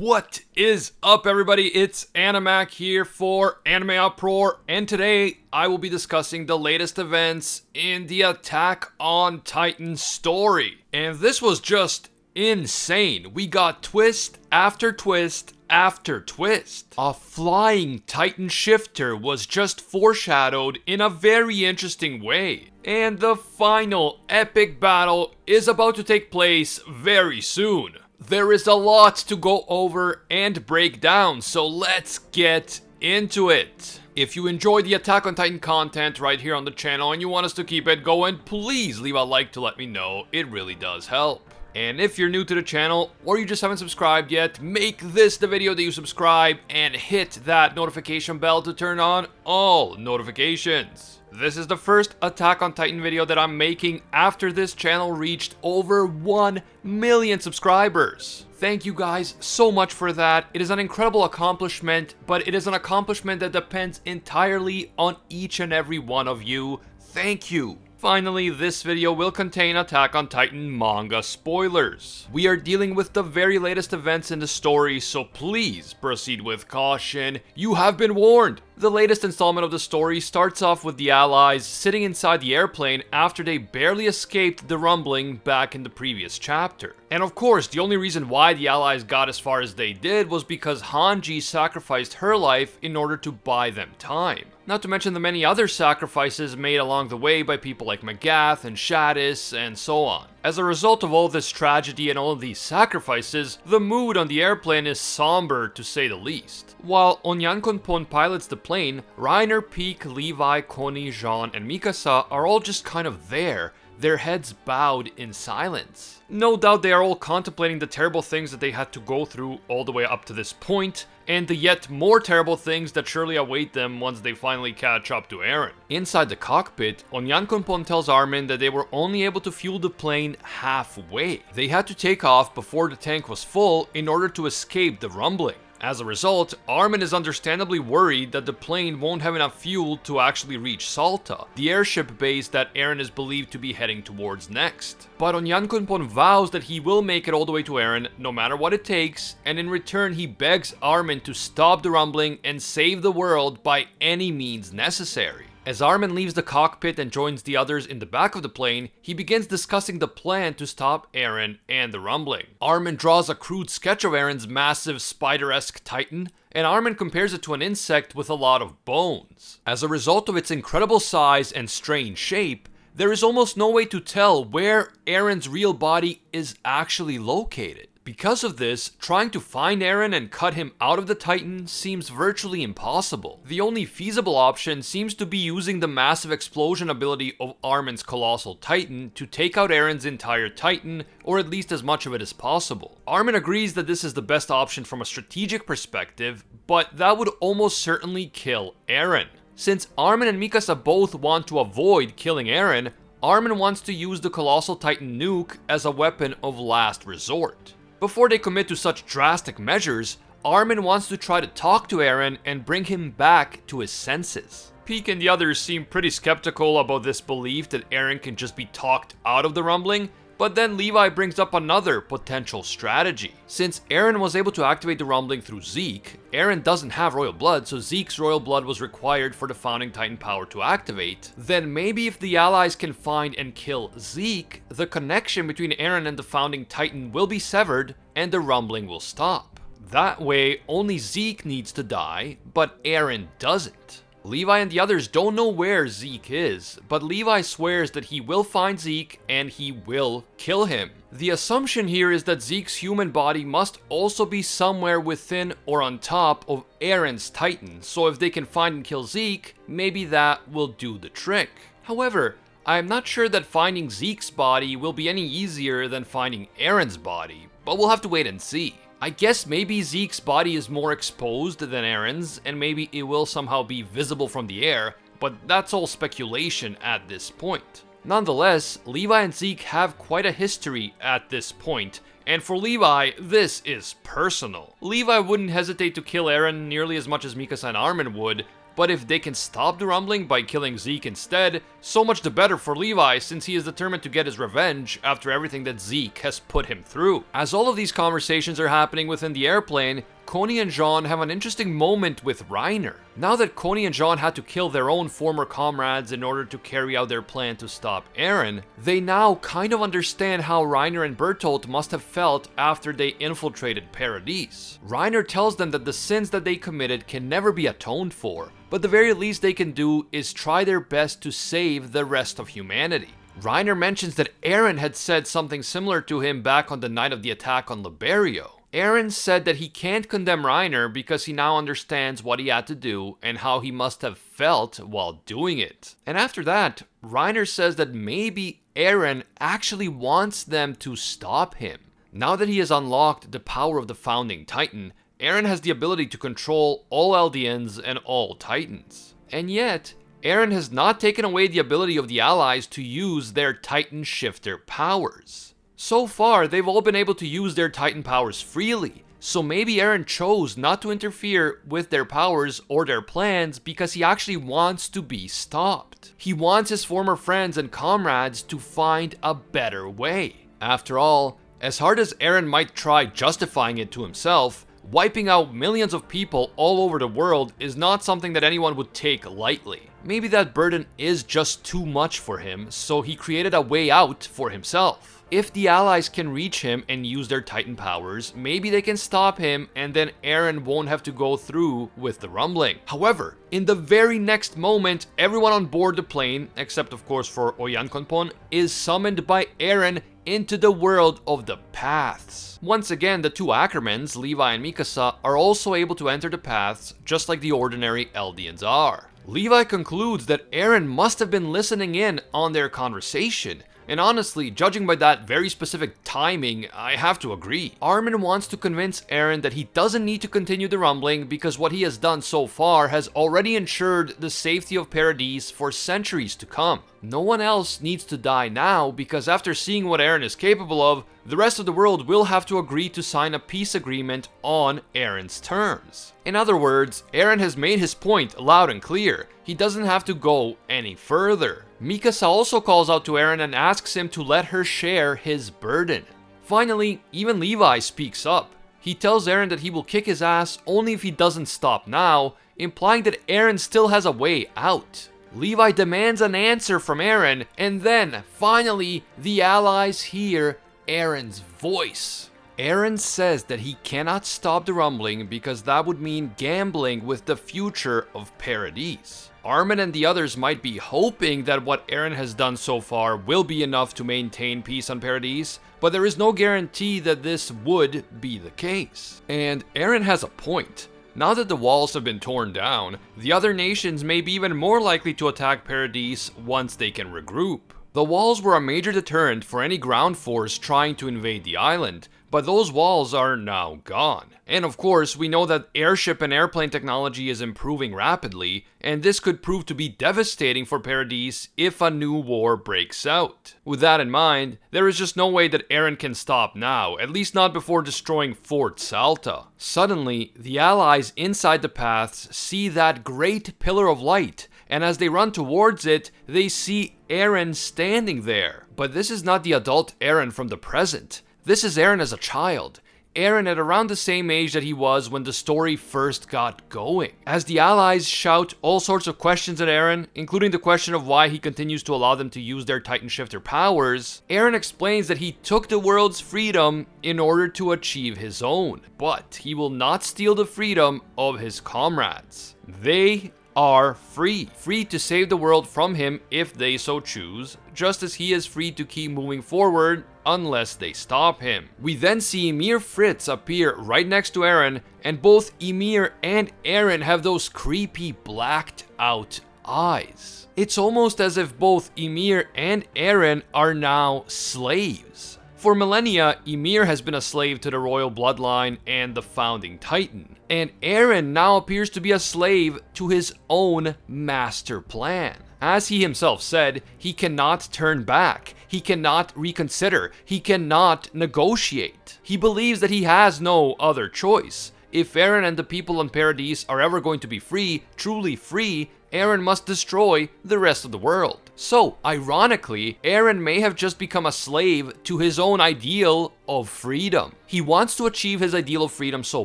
What is up, everybody? It's Animac here for AnimeUproar, and today I will be discussing the latest events in the Attack on Titan story. And this was just insane. We got twist after twist after twist. A flying Titan shifter was just foreshadowed in a very interesting way. And the final epic battle is about to take place very soon. There is a lot to go over and break down, so let's get into it. If you enjoy the Attack on Titan content right here on the channel and you want us to keep it going, please leave a like to let me know. It really does help. And if you're new to the channel or you just haven't subscribed yet, make this the video that you subscribe and hit that notification bell to turn on all notifications. This is the first Attack on Titan video that I'm making after this channel reached over 1 million subscribers. Thank you guys so much for that. It is an incredible accomplishment, but it is an accomplishment that depends entirely on each and every one of you. Thank you. Finally, this video will contain Attack on Titan manga spoilers. We are dealing with the very latest events in the story, so please proceed with caution. You have been warned. The latest installment of the story starts off with the Allies sitting inside the airplane after they barely escaped the rumbling back in the previous chapter. And of course, the only reason why the Allies got as far as they did was because Hanji sacrificed her life in order to buy them time. Not to mention the many other sacrifices made along the way by people like Magath and Shadis and so on. As a result of all this tragedy and all of these sacrifices, the mood on the airplane is somber to say the least. While Onyankonpon pilots the plane, Reiner, Peak, Levi, Koni, Jean, and Mikasa are all just kind of there, their heads bowed in silence. No doubt they are all contemplating the terrible things that they had to go through all the way up to this point, and the yet more terrible things that surely await them once they finally catch up to Eren. Inside the cockpit, Onyankonpon tells Armin that they were only able to fuel the plane halfway. They had to take off before the tank was full in order to escape the rumbling. As a result, Armin is understandably worried that the plane won't have enough fuel to actually reach Salta, the airship base that Eren is believed to be heading towards next. But Onyankonpon vows that he will make it all the way to Eren, no matter what it takes, and in return he begs Armin to stop the rumbling and save the world by any means necessary. As Armin leaves the cockpit and joins the others in the back of the plane, he begins discussing the plan to stop Eren and the rumbling. Armin draws a crude sketch of Eren's massive spider-esque titan, and Armin compares it to an insect with a lot of bones. As a result of its incredible size and strange shape, there is almost no way to tell where Eren's real body is actually located. Because of this, trying to find Eren and cut him out of the Titan seems virtually impossible. The only feasible option seems to be using the massive explosion ability of Armin's colossal Titan to take out Eren's entire Titan, or at least as much of it as possible. Armin agrees that this is the best option from a strategic perspective, but that would almost certainly kill Eren. Since Armin and Mikasa both want to avoid killing Eren, Armin wants to use the colossal Titan nuke as a weapon of last resort. Before they commit to such drastic measures, Armin wants to try to talk to Eren and bring him back to his senses. Peak and the others seem pretty skeptical about this belief that Eren can just be talked out of the rumbling, but then Levi brings up another potential strategy. Since Eren was able to activate the rumbling through Zeke, Eren doesn't have royal blood, so Zeke's royal blood was required for the founding Titan power to activate. Then maybe if the allies can find and kill Zeke, the connection between Eren and the founding Titan will be severed and the rumbling will stop. That way, only Zeke needs to die, but Eren doesn't. Levi and the others don't know where Zeke is, but Levi swears that he will find Zeke and he will kill him. The assumption here is that Zeke's human body must also be somewhere within or on top of Eren's Titan, so if they can find and kill Zeke, maybe that will do the trick. However, I am not sure that finding Zeke's body will be any easier than finding Eren's body, but we'll have to wait and see. I guess maybe Zeke's body is more exposed than Eren's, and maybe it will somehow be visible from the air, but that's all speculation at this point. Nonetheless, Levi and Zeke have quite a history at this point, and for Levi, this is personal. Levi wouldn't hesitate to kill Eren nearly as much as Mikasa and Armin would, but if they can stop the rumbling by killing Zeke instead, so much the better for Levi, since he is determined to get his revenge after everything that Zeke has put him through. As all of these conversations are happening within the airplane, Coney and Jean have an interesting moment with Reiner. Now that Coney and Jean had to kill their own former comrades in order to carry out their plan to stop Eren, they now kind of understand how Reiner and Bertolt must have felt after they infiltrated Paradise. Reiner tells them that the sins that they committed can never be atoned for, but the very least they can do is try their best to save the rest of humanity. Reiner mentions that Eren had said something similar to him back on the night of the attack on Liberio. Eren said that he can't condemn Reiner because he now understands what he had to do and how he must have felt while doing it. And after that, Reiner says that maybe Eren actually wants them to stop him. Now that he has unlocked the power of the Founding Titan, Eren has the ability to control all Eldians and all Titans. And yet, Eren has not taken away the ability of the allies to use their Titan shifter powers. So far, they've all been able to use their Titan powers freely, so maybe Eren chose not to interfere with their powers or their plans because he actually wants to be stopped. He wants his former friends and comrades to find a better way. After all, as hard as Eren might try justifying it to himself, wiping out millions of people all over the world is not something that anyone would take lightly. Maybe that burden is just too much for him, so he created a way out for himself. If the allies can reach him and use their Titan powers, maybe they can stop him and then Eren won't have to go through with the rumbling. However, in the very next moment, everyone on board the plane, except of course for Oyankonpon, is summoned by Eren into the world of the paths. Once again, the two Ackermans, Levi and Mikasa, are also able to enter the paths just like the ordinary Eldians are. Levi concludes that Eren must have been listening in on their conversation. And honestly, judging by that very specific timing, I have to agree. Armin wants to convince Eren that he doesn't need to continue the rumbling because what he has done so far has already ensured the safety of Paradise for centuries to come. No one else needs to die now because after seeing what Eren is capable of, the rest of the world will have to agree to sign a peace agreement on Eren's terms. In other words, Eren has made his point loud and clear. He doesn't have to go any further. Mikasa also calls out to Eren and asks him to let her share his burden. Finally, even Levi speaks up. He tells Eren that he will kick his ass only if he doesn't stop now, implying that Eren still has a way out. Levi demands an answer from Eren, and then, finally, the allies hear Eren's voice. Eren says that he cannot stop the rumbling because that would mean gambling with the future of Paradise. Armin and the others might be hoping that what Eren has done so far will be enough to maintain peace on Paradise, but there is no guarantee that this would be the case. And Eren has a point. Now that the walls have been torn down, the other nations may be even more likely to attack Paradise once they can regroup. The walls were a major deterrent for any ground force trying to invade the island, but those walls are now gone. And of course, we know that airship and airplane technology is improving rapidly, and this could prove to be devastating for Paradise if a new war breaks out. With that in mind, there is just no way that Eren can stop now, at least not before destroying Fort Salta. Suddenly, the allies inside the paths see that great pillar of light, and as they run towards it, they see Eren standing there. But this is not the adult Eren from the present. This is Eren as a child. Eren at around the same age that he was when the story first got going. As the allies shout all sorts of questions at Eren, including the question of why he continues to allow them to use their Titan Shifter powers, Eren explains that he took the world's freedom in order to achieve his own, but he will not steal the freedom of his comrades. They are free to save the world from him if they so choose, just as he is free to keep moving forward unless they stop him. We then see Ymir Fritz appear right next to Eren, and both Ymir and Eren have those creepy blacked out eyes. It's almost as if both Ymir and Eren are now slaves. For millennia, Ymir has been a slave to the royal bloodline and the founding Titan, and Eren now appears to be a slave to his own master plan. As he himself said, he cannot turn back, he cannot reconsider, he cannot negotiate. He believes that he has no other choice, If Eren and the people on Paradise are ever going to be free, truly free, Eren must destroy the rest of the world. So, ironically, Eren may have just become a slave to his own ideal of freedom. He wants to achieve his ideal of freedom so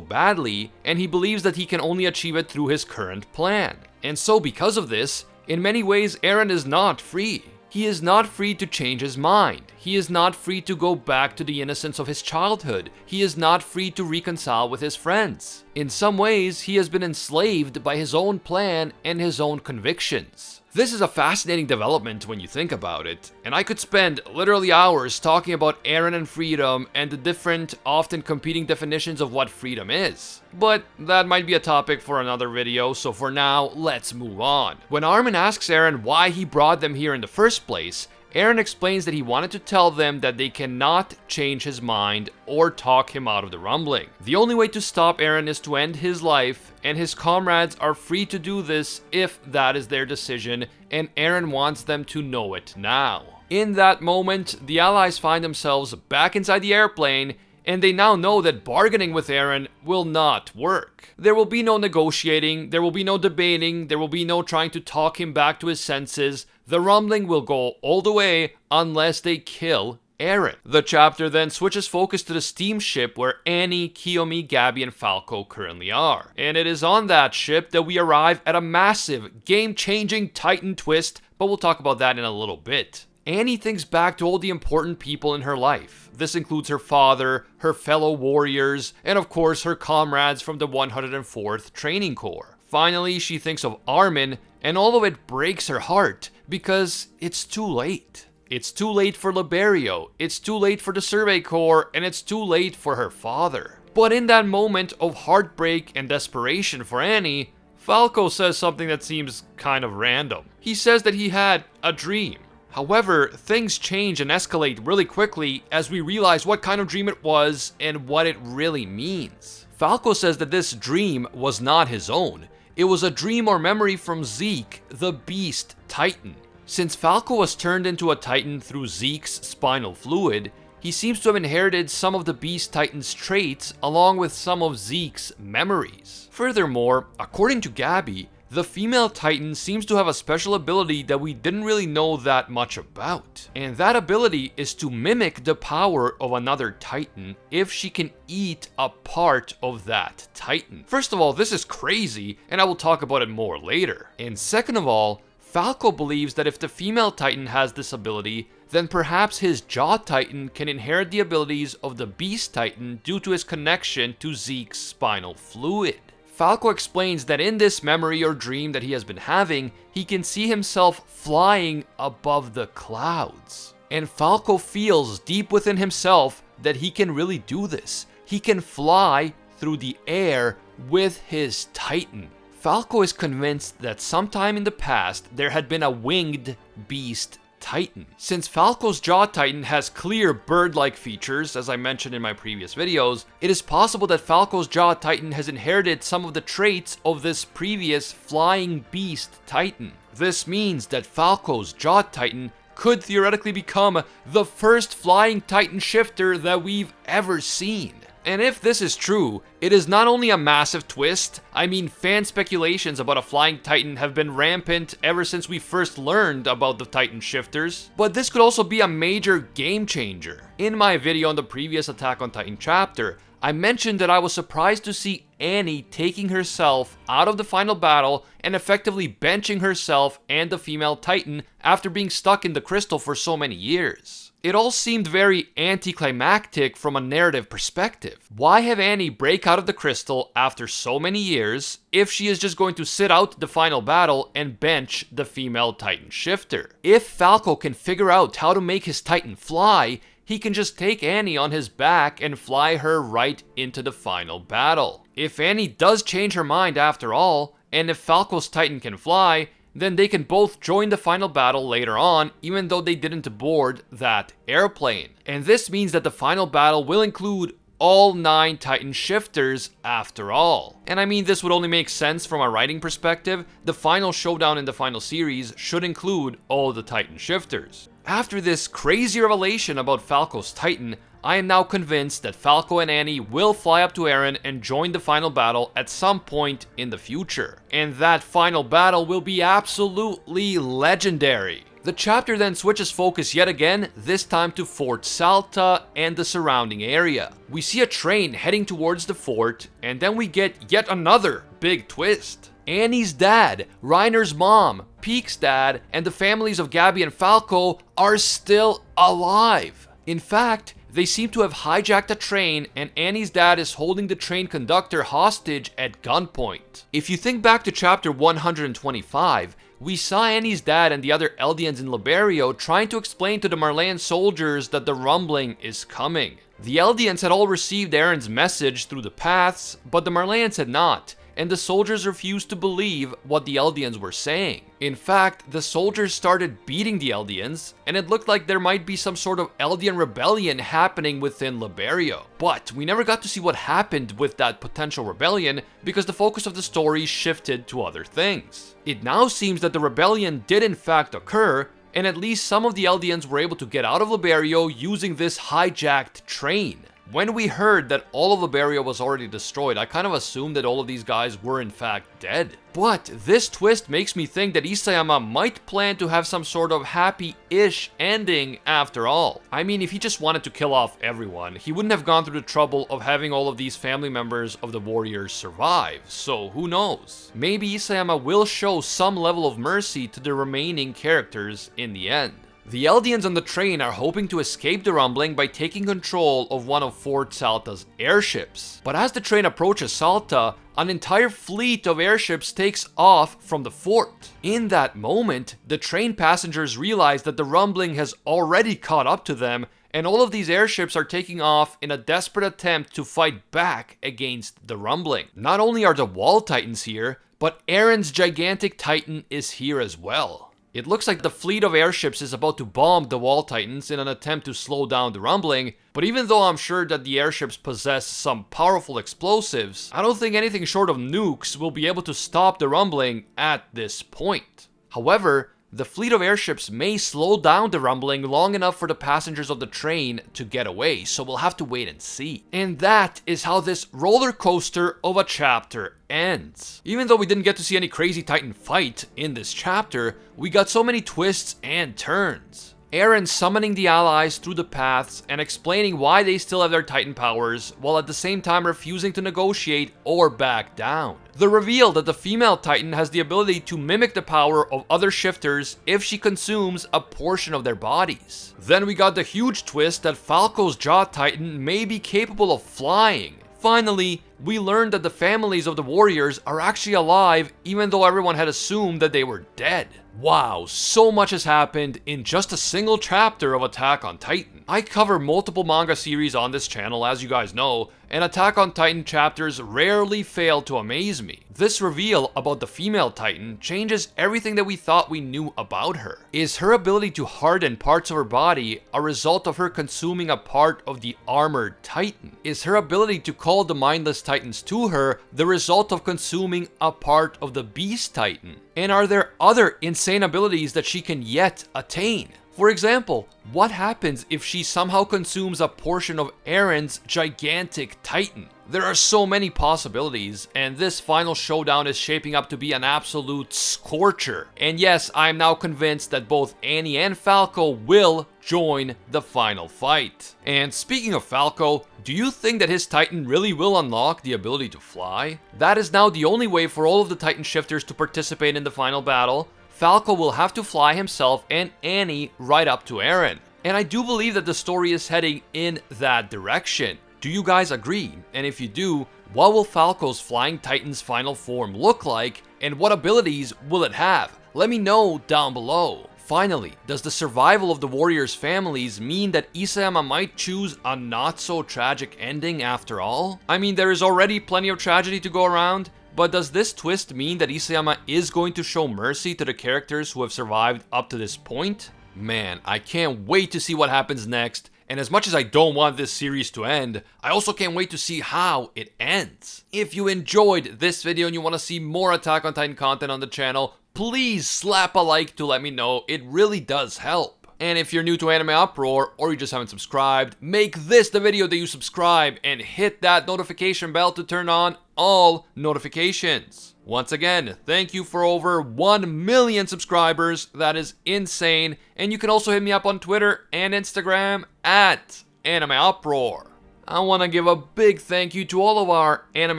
badly, and he believes that he can only achieve it through his current plan. And so, because of this, in many ways, Eren is not free. He is not free to change his mind. He is not free to go back to the innocence of his childhood. He is not free to reconcile with his friends. In some ways, he has been enslaved by his own plan and his own convictions. This is a fascinating development when you think about it, and I could spend literally hours talking about Eren and freedom and the different, often competing definitions of what freedom is. But that might be a topic for another video, so for now, let's move on. When Armin asks Eren why he brought them here in the first place, Eren explains that he wanted to tell them that they cannot change his mind or talk him out of the rumbling. The only way to stop Eren is to end his life, and his comrades are free to do this if that is their decision, and Eren wants them to know it now. In that moment, the allies find themselves back inside the airplane, and they now know that bargaining with Eren will not work. There will be no negotiating, there will be no debating, there will be no trying to talk him back to his senses. The rumbling will go all the way unless they kill Eren. The chapter then switches focus to the steamship where Annie, Kiyomi, Gabby, and Falco currently are. And it is on that ship that we arrive at a massive, game-changing Titan twist, but we'll talk about that in a little bit. Annie thinks back to all the important people in her life. This includes her father, her fellow warriors, and of course her comrades from the 104th Training Corps. Finally, she thinks of Armin, and all of it breaks her heart because it's too late. It's too late for Liberio, it's too late for the Survey Corps, and it's too late for her father. But in that moment of heartbreak and desperation for Annie, Falco says something that seems kind of random. He says that he had a dream. However, things change and escalate really quickly as we realize what kind of dream it was and what it really means. Falco says that this dream was not his own. It was a dream or memory from Zeke, the Beast Titan. Since Falco was turned into a Titan through Zeke's spinal fluid, he seems to have inherited some of the Beast Titan's traits along with some of Zeke's memories. Furthermore, according to Gabby, the female Titan seems to have a special ability that we didn't really know that much about. And that ability is to mimic the power of another Titan if she can eat a part of that Titan. First of all, this is crazy, and I will talk about it more later. And second of all, Falco believes that if the female Titan has this ability, then perhaps his Jaw Titan can inherit the abilities of the Beast Titan due to his connection to Zeke's spinal fluid. Falco explains that in this memory or dream that he has been having, he can see himself flying above the clouds. And Falco feels deep within himself that he can really do this. He can fly through the air with his Titan. Falco is convinced that sometime in the past there had been a winged Beast Titan. Since Falco's Jaw Titan has clear bird-like features, as I mentioned in my previous videos, it is possible that Falco's Jaw Titan has inherited some of the traits of this previous Flying Beast Titan. This means that Falco's Jaw Titan could theoretically become the first Flying Titan shifter that we've ever seen. And if this is true, it is not only a massive twist, I mean fan speculations about a Flying Titan have been rampant ever since we first learned about the Titan shifters, but this could also be a major game changer. In my video on the previous Attack on Titan chapter, I mentioned that I was surprised to see Annie taking herself out of the final battle and effectively benching herself and the female Titan after being stuck in the crystal for so many years. It all seemed very anticlimactic from a narrative perspective. Why have Annie break out of the crystal after so many years if she is just going to sit out the final battle and bench the female Titan shifter? If Falco can figure out how to make his Titan fly, he can just take Annie on his back and fly her right into the final battle. If Annie does change her mind after all, and if Falco's Titan can fly, then they can both join the final battle later on, even though they didn't board that airplane. And this means that the final battle will include all 9 Titan shifters after all. And I mean, this would only make sense from a writing perspective. The final showdown in the final series should include all the Titan shifters. After this crazy revelation about Falco's Titan, I am now convinced that Falco and Annie will fly up to Eren and join the final battle at some point in the future. And that final battle will be absolutely legendary. The chapter then switches focus yet again, this time to Fort Salta and the surrounding area. We see a train heading towards the fort, and then we get yet another big twist. Annie's dad, Reiner's mom, Peak's dad, and the families of Gabby and Falco are still alive. In fact, they seem to have hijacked a train, and Annie's dad is holding the train conductor hostage at gunpoint. If you think back to chapter 125, we saw Annie's dad and the other Eldians in Liberio trying to explain to the Marleyan soldiers that the rumbling is coming. The Eldians had all received Eren's message through the paths, but the Marleyans had not, and the soldiers refused to believe what the Eldians were saying. In fact, the soldiers started beating the Eldians, and it looked like there might be some sort of Eldian rebellion happening within Liberio. But we never got to see what happened with that potential rebellion because the focus of the story shifted to other things. It now seems that the rebellion did in fact occur, and at least some of the Eldians were able to get out of Liberio using this hijacked train. When we heard that all of Liberio was already destroyed, I kind of assumed that all of these guys were in fact dead. But this twist makes me think that Isayama might plan to have some sort of happy-ish ending after all. I mean, if he just wanted to kill off everyone, he wouldn't have gone through the trouble of having all of these family members of the warriors survive, so who knows? Maybe Isayama will show some level of mercy to the remaining characters in the end. The Eldians on the train are hoping to escape the rumbling by taking control of one of Fort Salta's airships. But as the train approaches Salta, an entire fleet of airships takes off from the fort. In that moment, the train passengers realize that the rumbling has already caught up to them, and all of these airships are taking off in a desperate attempt to fight back against the rumbling. Not only are the Wall Titans here, but Eren's gigantic titan is here as well. It looks like the fleet of airships is about to bomb the Wall Titans in an attempt to slow down the rumbling, but even though I'm sure that the airships possess some powerful explosives, I don't think anything short of nukes will be able to stop the rumbling at this point. However, the fleet of airships may slow down the rumbling long enough for the passengers of the train to get away, so we'll have to wait and see. And that is how this roller coaster of a chapter ends. Even though we didn't get to see any crazy Titan fight in this chapter, we got so many twists and turns. Eren summoning the allies through the paths and explaining why they still have their Titan powers, while at the same time refusing to negotiate or back down. The reveal that the female Titan has the ability to mimic the power of other shifters if she consumes a portion of their bodies. Then we got the huge twist that Falco's Jaw Titan may be capable of flying. Finally, we learned that the families of the warriors are actually alive, even though everyone had assumed that they were dead. Wow, so much has happened in just a single chapter of Attack on Titan. I cover multiple manga series on this channel, as you guys know, and Attack on Titan chapters rarely fail to amaze me. This reveal about the female Titan changes everything that we thought we knew about her. Is her ability to harden parts of her body a result of her consuming a part of the armored Titan? Is her ability to call the mindless Titans to her the result of consuming a part of the Beast Titan? And are there other insane abilities that she can yet attain? For example, what happens if she somehow consumes a portion of Eren's gigantic Titan? There are so many possibilities, and this final showdown is shaping up to be an absolute scorcher. And yes, I am now convinced that both Annie and Falco will join the final fight. And speaking of Falco, do you think that his Titan really will unlock the ability to fly? That is now the only way for all of the Titan shifters to participate in the final battle. Falco will have to fly himself and Annie right up to Eren. And I do believe that the story is heading in that direction. Do you guys agree? And if you do, what will Falco's Flying Titan's final form look like, and what abilities will it have? Let me know down below. Finally, does the survival of the warriors' families mean that Isayama might choose a not-so-tragic ending after all? I mean, there is already plenty of tragedy to go around, but does this twist mean that Isayama is going to show mercy to the characters who have survived up to this point? Man, I can't wait to see what happens next, and as much as I don't want this series to end, I also can't wait to see how it ends. If you enjoyed this video and you want to see more Attack on Titan content on the channel, please slap a like to let me know. It really does help. And if you're new to Anime Uproar or you just haven't subscribed, make this the video that you subscribe and hit that notification bell to turn on all notifications. Once again, thank you for over 1 million subscribers. That is insane. And you can also hit me up on Twitter and Instagram at AnimeUproar. I want to give a big thank you to all of our Anime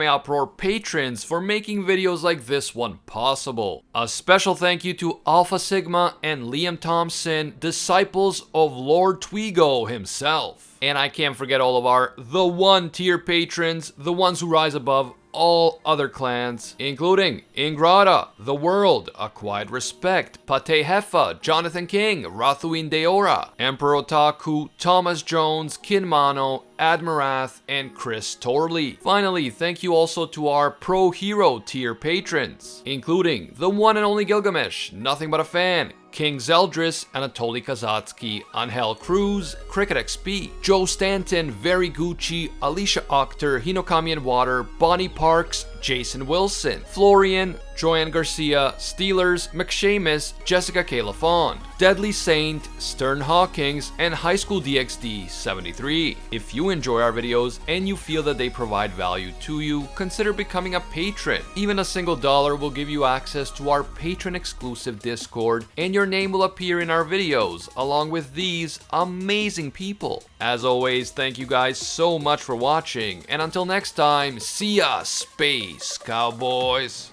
Uproar patrons for making videos like this one possible. A special thank you to Alpha Sigma and Liam Thompson, disciples of Lord Twigo himself. And I can't forget all of our The One tier patrons, the ones who rise above all other clans, including Ingrata, The World, A Quiet Respect, Pate Heffa, Jonathan King, Rathuin Deora, Emperor Otaku, Thomas Jones, Kinmano, Admirath, and Chris Torley. Finally, thank you also to our Pro Hero tier patrons, including the one and only Gilgamesh, Nothing But a Fan, King Zeldris, Anatoly Kazatsky, Angel Cruz, Cricket XP, Joe Stanton, Very Gucci, Alicia Octor, Hinokami and Water, Bonnie Parks, Jason Wilson, Florian, Joanne Garcia, Steelers, McShamus, Jessica K. LaFond, Deadly Saint, Stern Hawkins, and High School DxD 73. If you enjoy our videos and you feel that they provide value to you, consider becoming a patron. Even a single dollar will give you access to our patron exclusive Discord, and your name will appear in our videos along with these amazing people. As always, thank you guys so much for watching, and until next time, see ya, Space Cowboys.